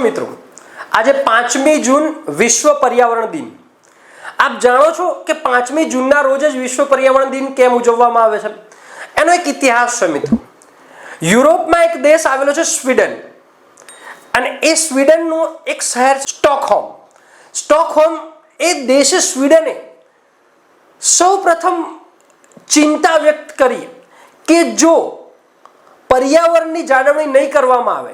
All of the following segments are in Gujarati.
મિત્રો, આજે 5મી જૂન વિશ્વ પર્યાવરણ દિન। આપ જાણો છો કે 5મી જૂનના રોજ જ વિશ્વ પર્યાવરણ દિન કેમ ઉજવવામાં આવે છે? એનો એક ઇતિહાસ છે મિત્રો। યુરોપમાં એક દેશ આવેલો છે સ્વીડન, અને એ સ્વીડનનું એક શહેર સ્ટોકહોમ। સ્ટોકહોમ એ દેશે સ્વીડને સૌપ્રથમ ચિંતા વ્યક્ત કરી કે જો પર્યાવરણની જાળવણી નહીં કરવામાં આવે,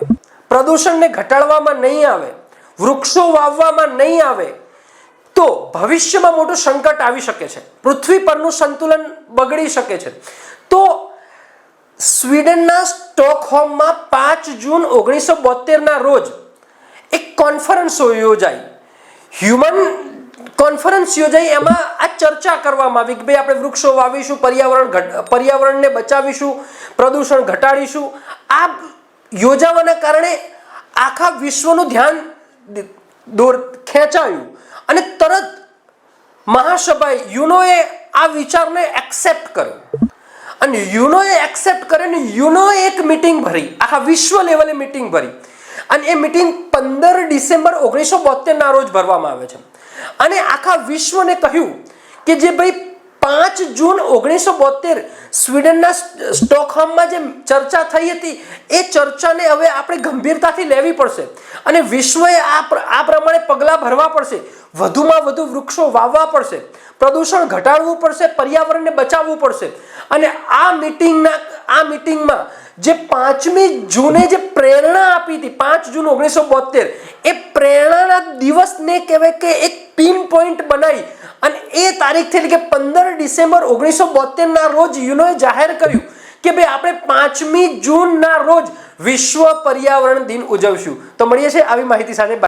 પ્રદૂષણને ઘટાડવામાં નહીં આવે, વૃક્ષો વાવવામાં નહીં આવે તો ભવિષ્યમાં મોટું સંકટ આવી શકે છે, પૃથ્વી પરનું સંતુલન બગડી શકે છે। તો સ્વીડનના સ્ટોકહોમમાં 5 જૂન 1972ના રોજ એક કોન્ફરન્સ યોજાઈ, હ્યુમન કોન્ફરન્સ યોજાઈ। એમાં આ ચર્ચા કરવામાં આવી કે ભાઈ આપણે વૃક્ષો વાવીશું, પર્યાવરણને બચાવીશું, પ્રદૂષણ ઘટાડીશું। આ યોજાવાના કારણે આખા વિશ્વનું ધ્યાન ખેંચાયું અને તરત મહાસભાએ યુનોએ આ વિચારને એક્સેપ્ટ કર્યો, અને યુનોએ એક્સેપ્ટ કરીને યુનોએ એક મીટિંગ ભરી, આખા વિશ્વ લેવલે મીટિંગ ભરી, અને એ મીટિંગ 15 ડિસેમ્બર 1972ના રોજ ભરવામાં આવે છે। અને આખા વિશ્વને કહ્યું કે જે ભાઈ 5 જૂન 1972 સ્વીડનના સ્ટોકહોમમાં જે ચર્ચા થઈ હતી એ ચર્ચાને હવે આપણે ગંભીરતાથી લેવી પડશે, અને વિશ્વએ આ પ્રમાણે પગલાં ભરવા પડશે, વધુમાં વધુ વૃક્ષો વાવવા પડશે, પ્રદૂષણ ઘટાડવું પડશે, પર્યાવરણને બચાવવું પડશે। અને આ મીટિંગમાં જે 5મી જૂને જે પ્રેરણા આપી હતી, 5 જૂન 1972, એ પ્રેરણાના દિવસને કહેવાય કે એક પિન પોઈન્ટ બનાવી અને એ તારીખથી એટલે કે 15 ડિસેમ્બર 1972ના રોજ યુનોએ જાહેર કર્યું કે ભાઈ આપણે 5મી જૂનના રોજ વિશ્વ પર્યાવરણ દિન ઉજવશું। તો મળીએ છીએ આવી માહિતી સાથે।